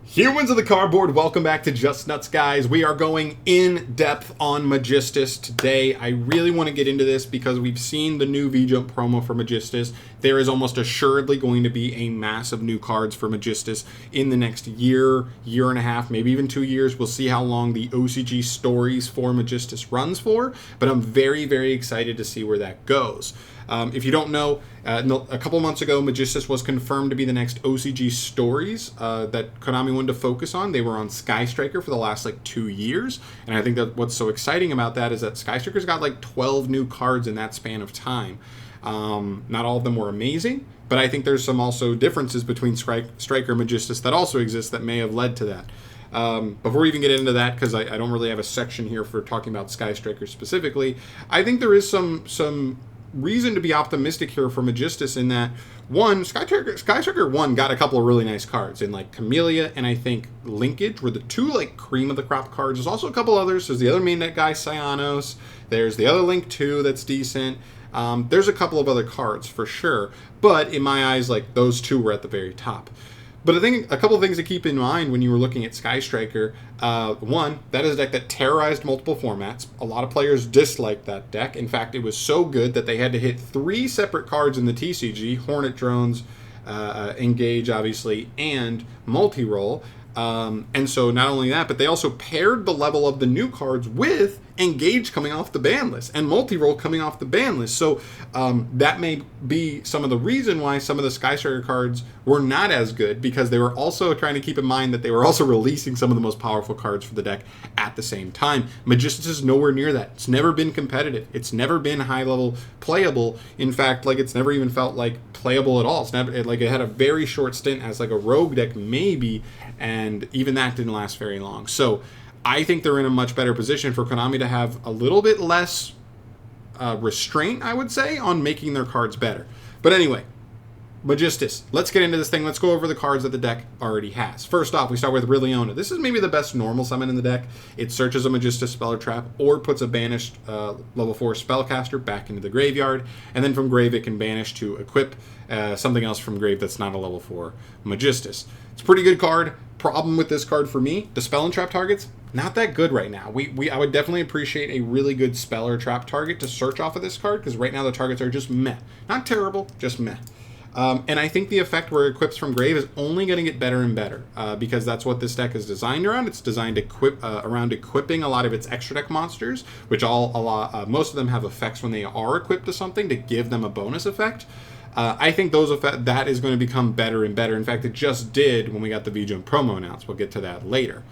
Humans of the cardboard, welcome back to Just Nuts, guys. We are going in depth on Magistus today. I really want to get into this because we've seen the new V-Jump promo for Magistus. There is almost assuredly going to be a mass of new cards for Magistus in the next year, year and a half, maybe even 2 years. We'll see how long the OCG stories for Magistus runs for, but I'm very, very excited to see where that goes. If you don't know, a couple months ago, Magistus was confirmed to be the next OCG stories that Konami wanted to focus on. They were on Sky Striker for the last 2 years, and I think that what's so exciting about that is that Sky Striker's got 12 new cards in that span of time. Not all of them were amazing, but I think there's some also differences between Striker and Magistus that also exist that may have led to that. Before we even get into that, because I don't really have a section here for talking about Sky Striker specifically, I think there is some reason to be optimistic here for Magistus in that, one, Sky Striker 1 got a couple of really nice cards in Camellia and I think Linkage were the two cream of the crop cards. There's also a couple others. There's the other main deck guy, Cyanos. There's the other Link 2 that's decent. There's a couple of other cards for sure, but in my eyes, those two were at the very top. But I think a couple of things to keep in mind when you were looking at Sky Striker. One, that is a deck that terrorized multiple formats. A lot of players disliked that deck. In fact, it was so good that they had to hit 3 separate cards in the TCG, Hornet Drones, Engage, obviously, and Multi-Roll. And so not only that, but they also paired the level of the new cards with Engage coming off the ban list and Multi-Roll coming off the ban list. So that may be some of the reason why some of the Sky Striker cards were not as good, because they were also trying to keep in mind that they were also releasing some of the most powerful cards for the deck at the same time. Magistus is nowhere near that. It's never been competitive. It's never been high level playable. In fact, it's never even felt playable at all. It's never it had a very short stint as a rogue deck maybe, and even that didn't last very long. So I think they're in a much better position for Konami to have a little bit less restraint, I would say, on making their cards better. But anyway, Magistus. Let's get into this thing. Let's go over the cards that the deck already has. First off, we start with Rilliona. This is maybe the best normal summon in the deck. It searches a Magistus spell or trap, or puts a banished level 4 spellcaster back into the graveyard, and then from grave it can banish to equip something else from grave that's not a level 4 Magistus. It's a pretty good card. Problem with this card for me, the spell and trap targets, not that good right now. I would definitely appreciate a really good spell or trap target to search off of this card, because right now the targets are just meh. Not terrible, just meh. And I think the effect where it equips from grave is only going to get better and better, because that's what this deck is designed around. It's designed to around equipping a lot of its extra deck monsters, which most of them have effects when they are equipped to something to give them a bonus effect. I think that is going to become better and better. In fact, it just did when we got the V-Jump promo announced. We'll get to that later.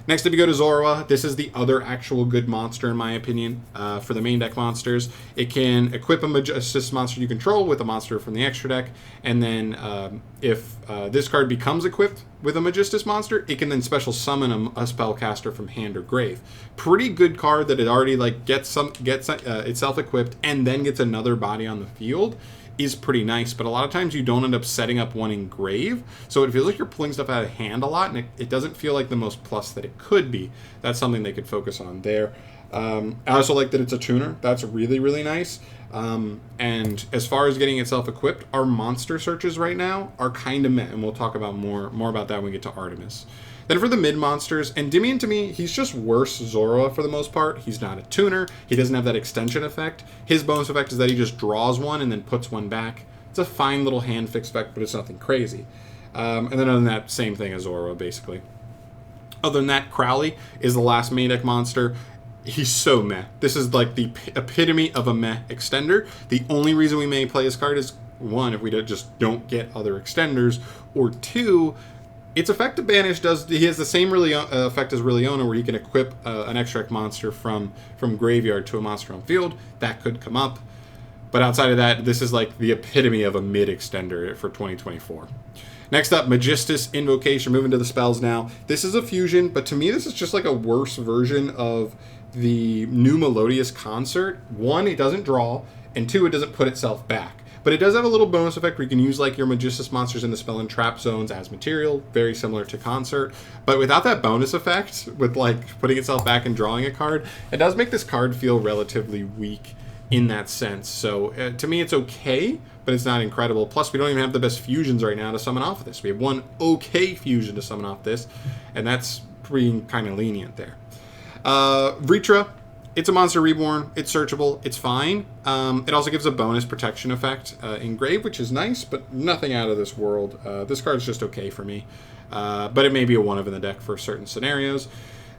Next, if you go to Zorua, this is the other actual good monster, in my opinion, for the main deck monsters. It can equip a Magistus monster you control with a monster from the extra deck, and then if this card becomes equipped with a Magistus monster, it can then special summon a spellcaster from hand or grave. Pretty good card that it already gets itself equipped and then gets another body on the field. Is pretty nice, but a lot of times you don't end up setting up one in grave, so it feels like you're pulling stuff out of hand a lot, and it doesn't feel like the most plus that it could be. That's something they could focus on there. I also like that it's a tuner. That's really, really nice. And as far as getting itself equipped, our monster searches right now are kind of meh, and we'll talk about more about that when we get to Artemis. Then for the mid monsters, Endymion, to me, he's just worse Zorua for the most part. He's not a tuner. He doesn't have that extension effect. His bonus effect is that he just draws one and then puts one back. It's a fine little hand fix effect, but it's nothing crazy. And then other than that, same thing as Zorua, basically. Other than that, Crowley is the last main deck monster. He's so meh. This is the epitome of a meh extender. The only reason we may play his card is, one, if we just don't get other extenders, or two, its effect to banish he has the same effect as Rilliona, where he can equip an extract monster from graveyard to a monster on field. That could come up. But outside of that, this is the epitome of a mid extender for 2024. Next up, Magistus Invocation. Moving to the spells now. This is a fusion, but to me this is just a worse version of the new Melodious Concert. One, it doesn't draw, and two, it doesn't put itself back. But it does have a little bonus effect where you can use your Magistus monsters in the spell and trap zones as material, very similar to Concert. But without that bonus effect, with putting itself back and drawing a card, it does make this card feel relatively weak in that sense. So to me, it's okay, but it's not incredible. Plus, we don't even have the best fusions right now to summon off of this. We have one okay fusion to summon off this, and that's being kind of lenient there. Vritra, it's a monster reborn. It's searchable. It's fine. It also gives a bonus protection effect in Grave, which is nice, but nothing out of this world. This card's just okay for me, but it may be a one of in the deck for certain scenarios.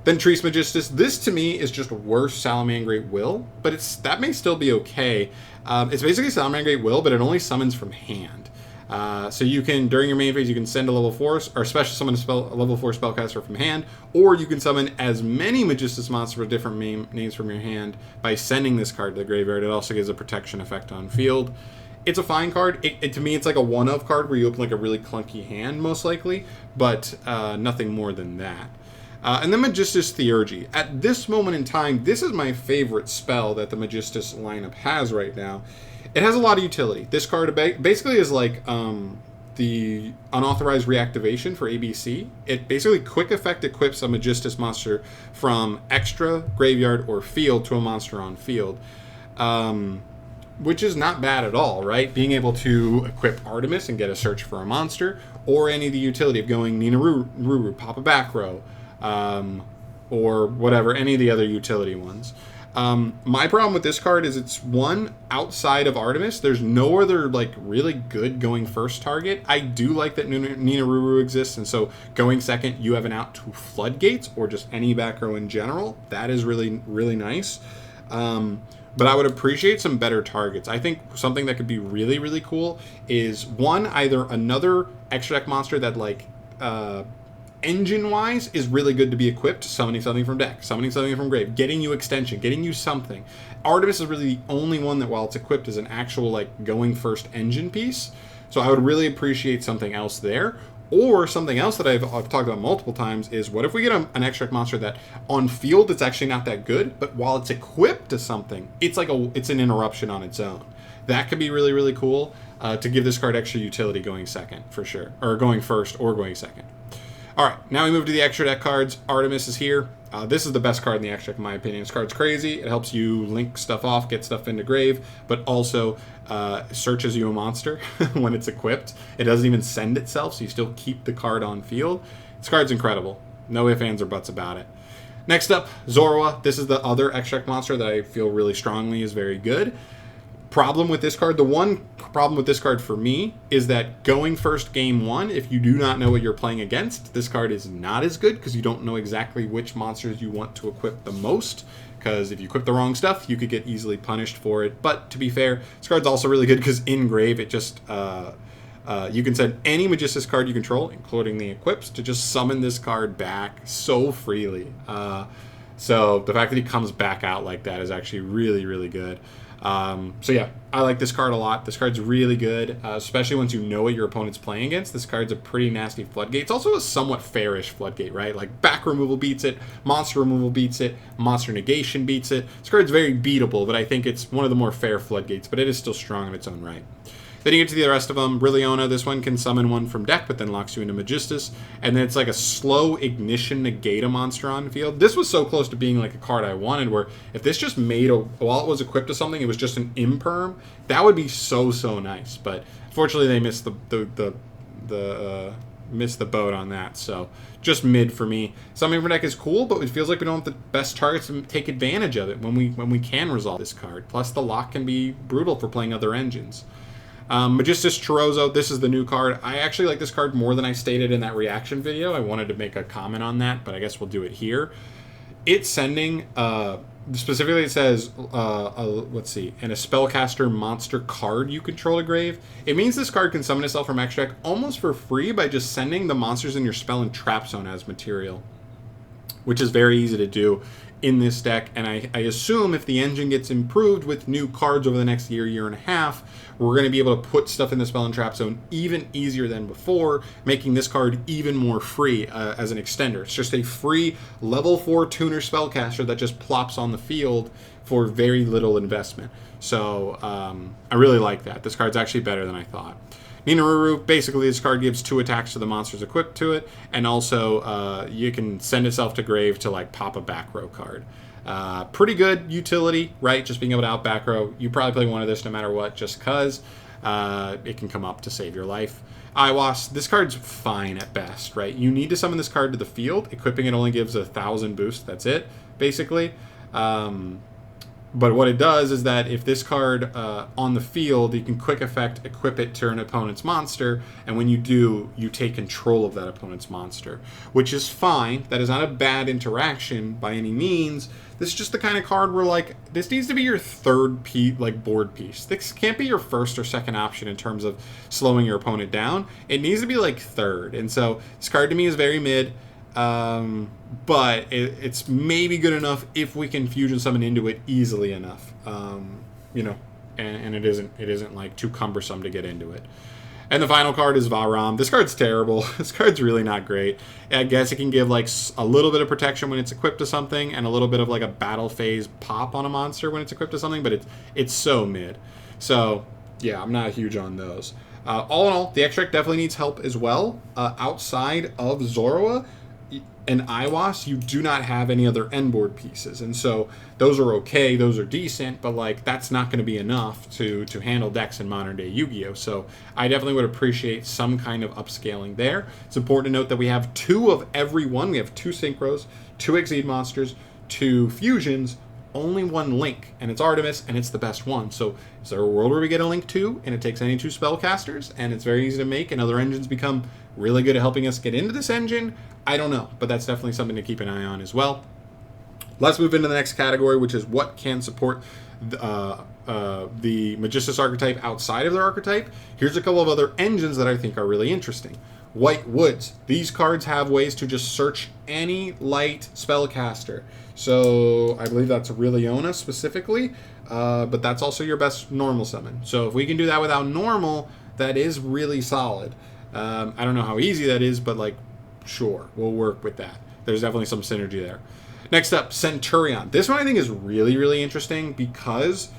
Then Trees Magistus. This, to me, is just worse Salamangreat Will, but that may still be okay. It's basically Salamangreat Will, but it only summons from hand. So you can, during your main phase, you can send a level 4, or special summon a level 4 spellcaster from hand, or you can summon as many Magistus monsters with different names from your hand by sending this card to the graveyard. It also gives a protection effect on field. It's a fine card. To me, it's like a one-of card where you open like a really clunky hand, most likely, but nothing more than that. And then Magistus Theurgy. At this moment in time, this is my favorite spell that the Magistus lineup has right now. It has a lot of utility. This card basically is like the unauthorized reactivation for ABC. It basically quick effect equips a Magistus monster from extra, graveyard, or field to a monster on field. Which is not bad at all, right? Being able to equip Artemis and get a search for a monster, or any of the utility of going Nina Ruru, pop a back row, or whatever, any of the other utility ones. My problem with this card is it's one, outside of Artemis, there's no other like really good going first target. I do like that Nina Ruru exists, and so going second, you have an out to Floodgates or just any back row in general. That is really, really nice. But I would appreciate some better targets. I think something that could be really, really cool is one, either another extra deck monster that like engine-wise is really good to be equipped, summoning something from deck, summoning something from grave, getting you extension, getting you something. Artemis is really the only one that, while it's equipped, is an actual like going first engine piece. So I would really appreciate something else there. Or something else that I've talked about multiple times is, what if we get an extra monster that on field it's actually not that good, but while it's equipped to something, it's like it's an interruption on its own. That could be really, really cool to give this card extra utility going second, for sure. Or going first or going second. All right, now we move to the extra deck cards. Artemis is here. This is the best card in the extra deck, in my opinion. This card's crazy. It helps you link stuff off, get stuff into grave, but also searches you a monster when it's equipped. It doesn't even send itself, so you still keep the card on field. This card's incredible. No ifs, ands, or buts about it. Next up, Zorua. This is the other extra deck monster that I feel really strongly is very good. Problem with this card, the one problem with this card for me is that going first game one, if you do not know what you're playing against, this card is not as good because you don't know exactly which monsters you want to equip the most, because if you equip the wrong stuff, you could get easily punished for it. But to be fair, this card's also really good because in grave, it just you can send any Magistus card you control, including the equips, to just summon this card back so freely. So the fact that he comes back out like that is actually really, really good. So yeah, I like this card a lot. This card's really good, especially once you know what your opponent's playing against. This card's a pretty nasty Floodgate. It's also a somewhat fairish Floodgate, right? Like back removal beats it, monster removal beats it, monster negation beats it. This card's very beatable, but I think it's one of the more fair Floodgates, but it is still strong in its own right. Then you get to the rest of them. Brilliona, this one can summon one from deck, but then locks you into Magistus. And then it's like a slow ignition negate a monster on field. This was so close to being like a card I wanted, where if this just made while it was equipped to something, it was just an imperm, that would be so, so nice. But fortunately, they missed missed the boat on that. So just mid for me. Summoning from deck is cool, but it feels like we don't have the best targets to take advantage of it when we can resolve this card. Plus, the lock can be brutal for playing other engines. Magistus Chorozo, this is the new card. I actually like this card more than I stated in that reaction video. I wanted to make a comment on that, but I guess we'll do it here. It's sending, specifically it says, let's see, and a spellcaster monster card you control a grave. It means this card can summon itself from extra deck almost for free by just sending the monsters in your spell and trap zone as material, which is very easy to do in this deck, and I assume if the engine gets improved with new cards over the next year and a half, we're going to be able to put stuff in the spell and trap zone even easier than before, making this card even more free as an extender. It's just a free level 4 tuner spellcaster that just plops on the field for very little investment. So I really like that. This card's actually better than I thought. Nina Ruru, basically this card gives 2 attacks to the monsters equipped to it, and also you can send itself to grave to like pop a back row card. Pretty good utility, right? Just being able to out back row. You probably play one of this no matter what, just because it can come up to save your life. Iwas, this card's fine at best, right? You need to summon this card to the field. Equipping it only gives 1,000 boost. That's it, basically. But what it does is that if this card on the field, you can quick effect equip it to an opponent's monster, and when you do, you take control of that opponent's monster, which is fine. That is not a bad interaction by any means. This is just the kind of card where, like, this needs to be your third board piece. This can't be your first or second option in terms of slowing your opponent down. It needs to be like third, and so this card to me is very mid. But it's maybe good enough if we can fusion summon into it easily enough, you know, and it isn't like too cumbersome to get into it. And the final card is Varam. This card's terrible. This card's really not great. I guess it can give like a little bit of protection when it's equipped to something, and a little bit of like a battle phase pop on a monster when it's equipped to something, but it's so mid. So yeah, I'm not huge on those. All in all, the extract definitely needs help as well. Outside of Zorua and Iwas, you do not have any other end board pieces, and so those are okay, those are decent, but like that's not going to be enough to handle decks in modern day Yu-Gi-Oh! So I definitely would appreciate some kind of upscaling there. It's important to note that we have 2 of every one. We have 2 synchros, 2 Exceed monsters, 2 fusions, only 1 link, and it's Artemis, and it's the best one. So is there a world where we get a link 2 and it takes any 2 spellcasters and it's very easy to make and other engines become really good at helping us get into this engine? I don't know, but that's definitely something to keep an eye on as well. Let's move into the next category, which is what can support the Magistus archetype outside of their archetype. Here's a couple of other engines that I think are really interesting. White Woods. These cards have ways to just search any light spellcaster. So I believe that's Riliona specifically, but that's also your best normal summon. So if we can do that without normal, that is really solid. I don't know how easy that is, but like, sure, we'll work with that. There's definitely some synergy there. Next up, Centurion. This one I think is really, really interesting because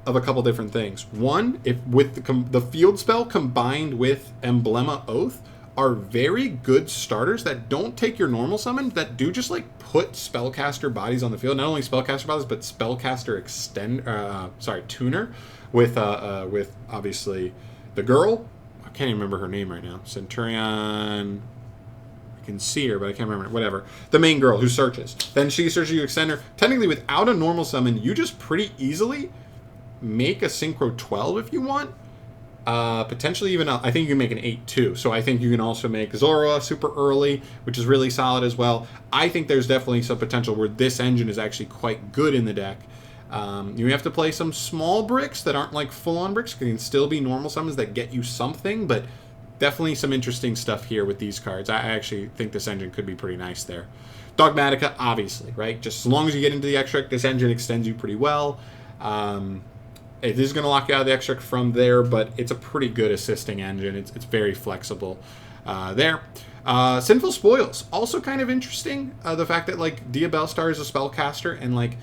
of a couple different things. One, if with the field spell combined with Emblema Oath are very good starters that don't take your normal summon, that do just like put spellcaster bodies on the field. Not only spellcaster bodies, but spellcaster tuner with obviously the girl. I can't even remember her name right now. Centurion. Can see her, but I can't remember. Whatever. The main girl who searches. Then she searches, you extend her. Technically, without a normal summon, you just pretty easily make a Synchro 12 if you want. Potentially even, I think you can make an 8 too. So I think you can also make Zorua super early, which is really solid as well. I think there's definitely some potential where this engine is actually quite good in the deck. You have to play some small bricks that aren't like full-on bricks. It can still be normal summons that get you something, but definitely some interesting stuff here with these cards. I actually think this engine could be pretty nice there. Dogmatica, obviously, right? Just as long as you get into the extract, this engine extends you pretty well. It is going to lock you out of the extract from there, but it's a pretty good assisting engine. It's very flexible there. Sinful Spoils, also kind of interesting. The fact that, like, Dia Bellstar is a spellcaster, and, like,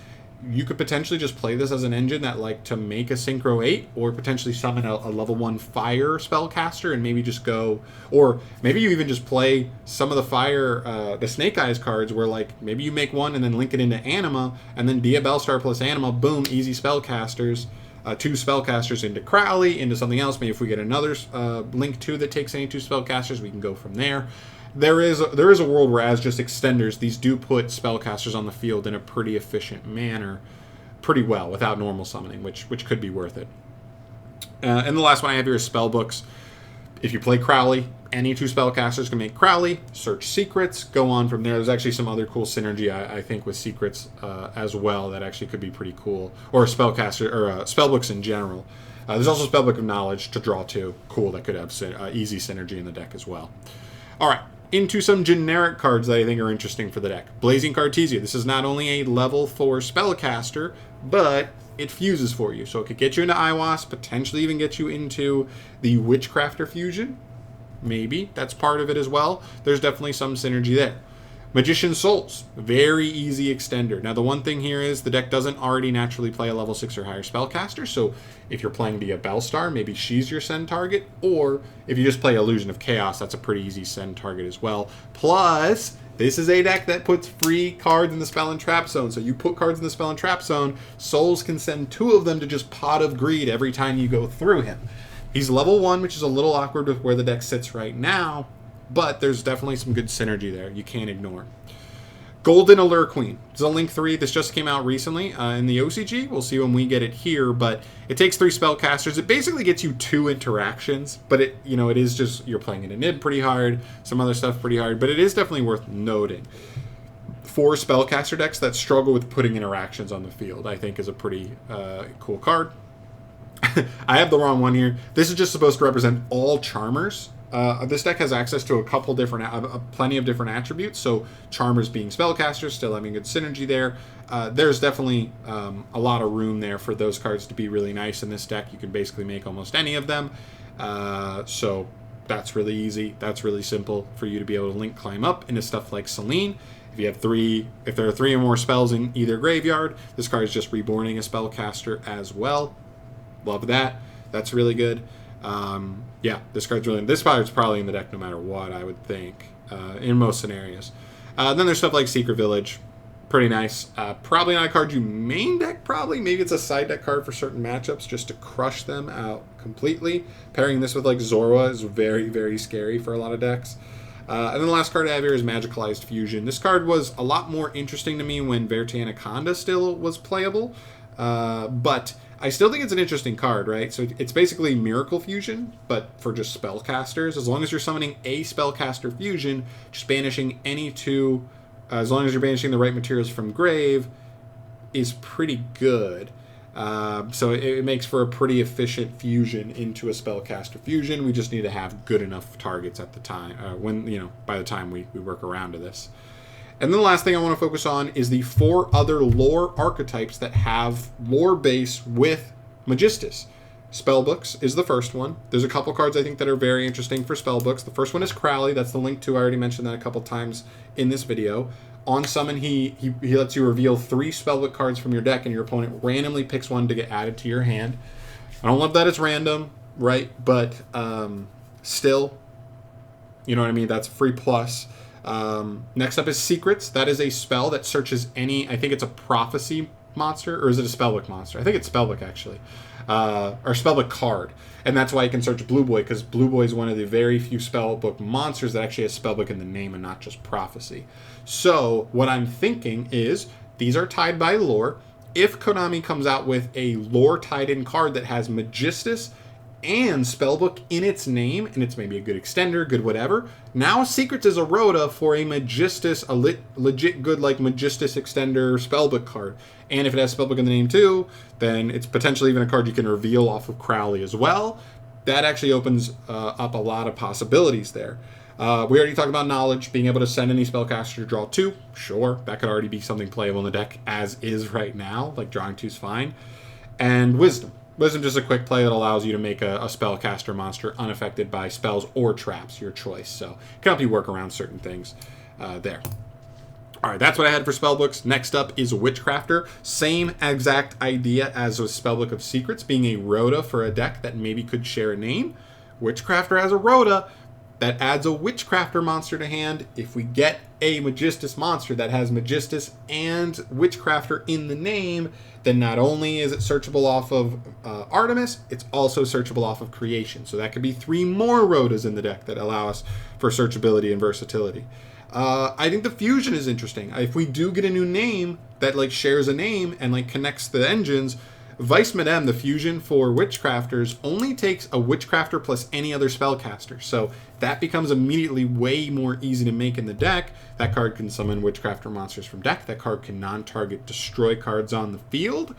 you could potentially just play this as an engine that, like, to make a Synchro 8, or potentially summon a level 1 fire spellcaster and maybe just go, or maybe you even just play some of the fire, the Snake Eyes cards where, like, maybe you make one and then link it into Anima, and then Dia Bellstar plus Anima, boom, easy spellcasters. 2 spellcasters into Crowley, into something else. Maybe if we get another link 2 that takes any 2 spellcasters, we can go from there. There is a world where, as just extenders, these do put spellcasters on the field in a pretty efficient manner, pretty well, without normal summoning, which could be worth it. And the last one I have here is Spellbooks. If you play Crowley, any 2 spellcasters can make Crowley, search secrets, go on from there. There's actually some other cool synergy, I think, with secrets as well that actually could be pretty cool. Or spellcaster, or Spellbooks in general. There's also Spellbook of Knowledge to draw to. Cool, that could have easy synergy in the deck as well. All right. Into some generic cards that I think are interesting for the deck. Blazing Cartesia. This is not only a level 4 spellcaster, but it fuses for you. So it could get you into Iwas, potentially even get you into the Witchcrafter fusion. Maybe. That's part of it as well. There's definitely some synergy there. Magician's Souls. Very easy extender. Now the one thing here is the deck doesn't already naturally play a level 6 or higher spellcaster, so if you're playing Dia Bellstar, maybe she's your send target, or if you just play Illusion of Chaos, that's a pretty easy send target as well. Plus, This is a deck that puts free cards in the spell and trap zone. So you put cards in the spell and trap zone, Souls can send 2 of them to just Pot of Greed every time you go through him. He's level 1, which is a little awkward with where the deck sits right now, but there's definitely some good synergy there you can't ignore. Golden Allure Queen. It's a Link 3. This just came out recently in the OCG. We'll see when we get it here, but it takes 3 spellcasters. It basically gets you 2 interactions, but it is just, you're playing it in Nib pretty hard, some other stuff pretty hard, but it is definitely worth noting. 4 spellcaster decks that struggle with putting interactions on the field, I think, is a pretty cool card. I have the wrong one here. This is just supposed to represent all Charmers. This deck has access to a couple different, plenty of different attributes. So Charmers being spellcasters, still having good synergy there. There's definitely a lot of room there for those cards to be really nice in this deck. You can basically make almost any of them. So that's really easy. That's really simple for you to be able to link climb up into stuff like Selene. If you have if there are 3 or more spells in either graveyard, this card is just reborning a spellcaster as well. Love that. That's really good. Yeah, this card's probably in the deck no matter what, I would think, in most scenarios. Then there's stuff like Secret Village. Pretty nice. Probably not a card you main deck, probably. Maybe it's a side deck card for certain matchups just to crush them out completely. Pairing this with like Zorua is very, very scary for a lot of decks. And then the last card I have here is Magicalized Fusion. This card was a lot more interesting to me when Verte Anaconda still was playable. But I still think it's an interesting card, right? So it's basically Miracle Fusion, but for just spellcasters. As long as you're summoning a spellcaster fusion, just banishing any 2, as long as you're banishing the right materials from grave, is pretty good. So it makes for a pretty efficient fusion into a spellcaster fusion. We just need to have good enough targets at the time, by the time we work around to this. And then the last thing I want to focus on is the 4 other lore archetypes that have lore base with Magistus. Spellbooks is the first one. There's a couple cards I think that are very interesting for spellbooks. The first one is Crowley. That's the Link 2. I already mentioned that a couple times in this video. On summon, he lets you reveal 3 spellbook cards from your deck, and your opponent randomly picks one to get added to your hand. I don't love that it's random, right? But still, you know what I mean? That's free plus. Next up is Secrets. That is a spell that searches any, I think it's a prophecy monster, or is it a spellbook monster? I think it's spellbook, actually. Or spellbook card. And that's why you can search Blue Boy, because Blue Boy is one of the very few spellbook monsters that actually has spellbook in the name and not just prophecy. So what I'm thinking is these are tied by lore. If Konami comes out with a lore tied in card that has Magistus and spellbook in its name, and it's maybe a good extender, good whatever, now Secrets is a rota for a Magistus, a legit good like Magistus extender spellbook card. And if it has spellbook in the name too, then it's potentially even a card you can reveal off of Crowley as well. That actually opens up a lot of possibilities there. We already talked about Knowledge, being able to send any spellcaster to draw 2. Sure, that could already be something playable in the deck as is right now, like drawing 2 is fine. And Wisdom. Wisdom just a quick play that allows you to make a spellcaster monster unaffected by spells or traps, your choice. So it can help you work around certain things there. All right, that's what I had for spellbooks. Next up is Witchcrafter. Same exact idea as with Spellbook of Secrets, being a rota for a deck that maybe could share a name. Witchcrafter has a rota that adds a Witchcrafter monster to hand. If we get a Magistus monster that has Magistus and Witchcrafter in the name, then not only is it searchable off of Artemis, it's also searchable off of Creation. So that could be 3 more rotas in the deck that allow us for searchability and versatility. I think the fusion is interesting. If we do get a new name that like shares a name and like connects the engines, Vice Madame, the fusion for Witchcrafters, only takes a Witchcrafter plus any other spellcaster. So that becomes immediately way more easy to make in the deck. That card can summon Witchcrafter monsters from deck. That card can non-target destroy cards on the field.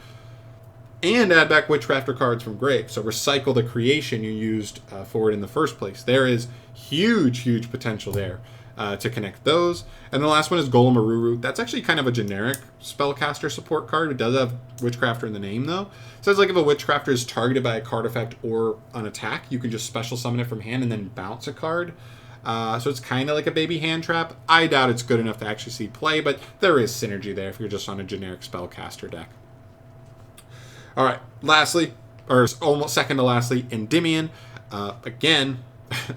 And add back Witchcrafter cards from grave. So recycle the creation you used for it in the first place. There is huge, huge potential there. To connect those. And the last one is Golem Aruru. That's actually kind of a generic spellcaster support card. It does have Witchcrafter in the name, though. So it's like if a Witchcrafter is targeted by a card effect or an attack, you can just special summon it from hand and then bounce a card. So it's kind of like a baby hand trap. I doubt it's good enough to actually see play, but there is synergy there if you're just on a generic spellcaster deck. All right, lastly, or almost second to lastly, Endymion. Again,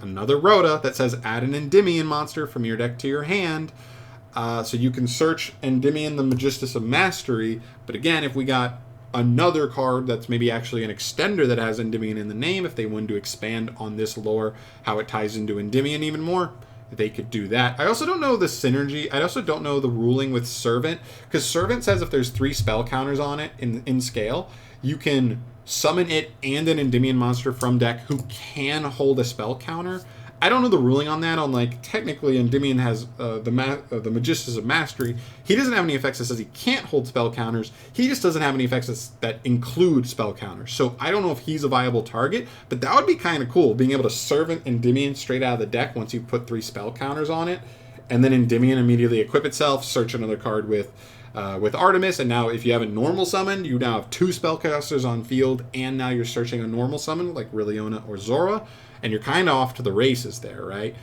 another rota that says add an Endymion monster from your deck to your hand. So you can search Endymion the Magistus of Mastery, but again, if we got another card that's maybe actually an extender that has Endymion in the name, if they wanted to expand on this lore, how it ties into Endymion even more, they could do that. I also don't know the synergy. I also don't know the ruling with Servant, because Servant says if there's 3 spell counters on it in scale, you can summon it and an Endymion monster from deck who can hold a spell counter. I don't know the ruling on that. On like technically, Endymion has the Magistus of Mastery. He doesn't have any effects that says he can't hold spell counters. He just doesn't have any effects that include spell counters. So I don't know if he's a viable target, but that would be kind of cool, being able to Servant Endymion straight out of the deck once you put 3 spell counters on it, and then Endymion immediately equip itself, search another card with Artemis, and now if you have a normal summon, you now have 2 spellcasters on field, and now you're searching a normal summon like Riliona or Zora, and you're kind of off to the races there, right?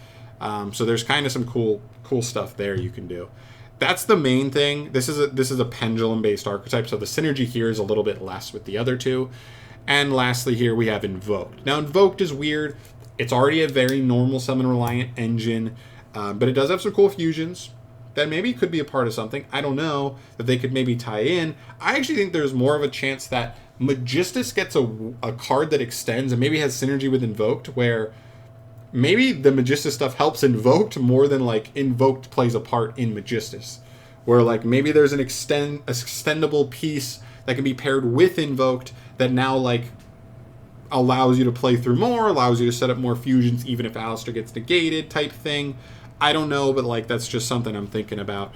So there's kind of some cool stuff there you can do. That's the main thing. This is a pendulum-based archetype, so the synergy here is a little bit less with the other two. And lastly here we have Invoked. Now Invoked is weird. It's already a very normal summon-reliant engine, but it does have some cool fusions that maybe could be a part of something. I don't know, that they could maybe tie in. I actually think there's more of a chance that Magistus gets a card that extends and maybe has synergy with Invoked, where maybe the Magistus stuff helps Invoked more than like Invoked plays a part in Magistus, where like maybe there's an extendable piece that can be paired with Invoked that now like allows you to play through more, allows you to set up more fusions even if Alistair gets negated type thing. I don't know, but like that's just something I'm thinking about.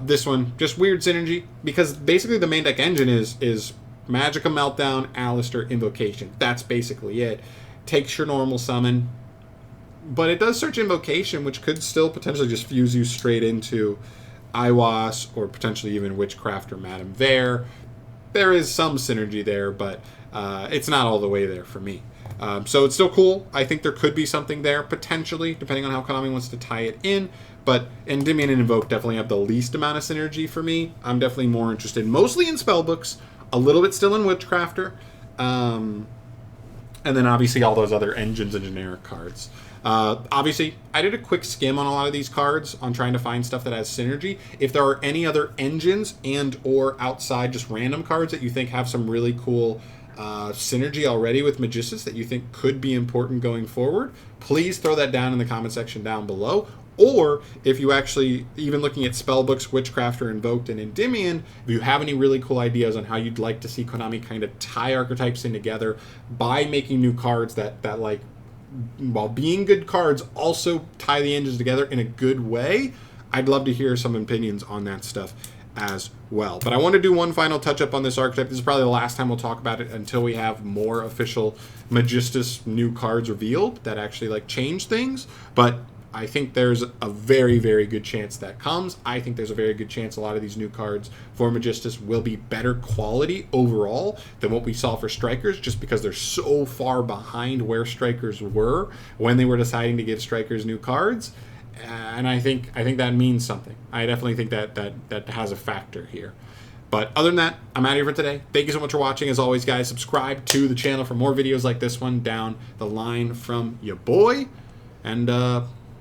This one, just weird synergy, because basically the main deck engine is Magicka Meltdown, Alistair, Invocation. That's basically it. Takes your normal summon, but it does search Invocation, which could still potentially just fuse you straight into Iwas, or potentially even Witchcraft or Madame Vare. There is some synergy there, but it's not all the way there for me. So it's still cool. I think there could be something there, potentially, depending on how Konami wants to tie it in. But Endymion and Invoke definitely have the least amount of synergy for me. I'm definitely more interested, mostly in spellbooks, a little bit still in Witchcrafter, and then obviously all those other engines and generic cards. Obviously, I did a quick skim on a lot of these cards on trying to find stuff that has synergy. If there are any other engines and or outside just random cards that you think have some really cool synergy already with Magistus that you think could be important going forward, please throw that down in the comment section down below. Or if you actually, even looking at spellbooks, Witchcrafter, Invoked, and Endymion, if you have any really cool ideas on how you'd like to see Konami kind of tie archetypes in together by making new cards that like, while being good cards, also tie the engines together in a good way, I'd love to hear some opinions on that stuff as well. But I want to do one final touch up on this archetype. This is probably the last time we'll talk about it until we have more official Magistus new cards revealed that actually like change things. But I think there's a very, very good chance that comes. I think there's a very good chance a lot of these new cards for Magistus will be better quality overall than what we saw for Strikers, just because they're so far behind where Strikers were when they were deciding to give Strikers new cards. And I think that means something. I definitely think that has a factor here. But other than that, I'm out of here for today. Thank you so much for watching. As always, guys, subscribe to the channel for more videos like this one down the line from your boy. And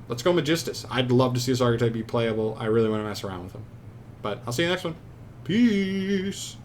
let's go Magistus. I'd love to see this archetype be playable. I really want to mess around with him. But I'll see you next one. Peace.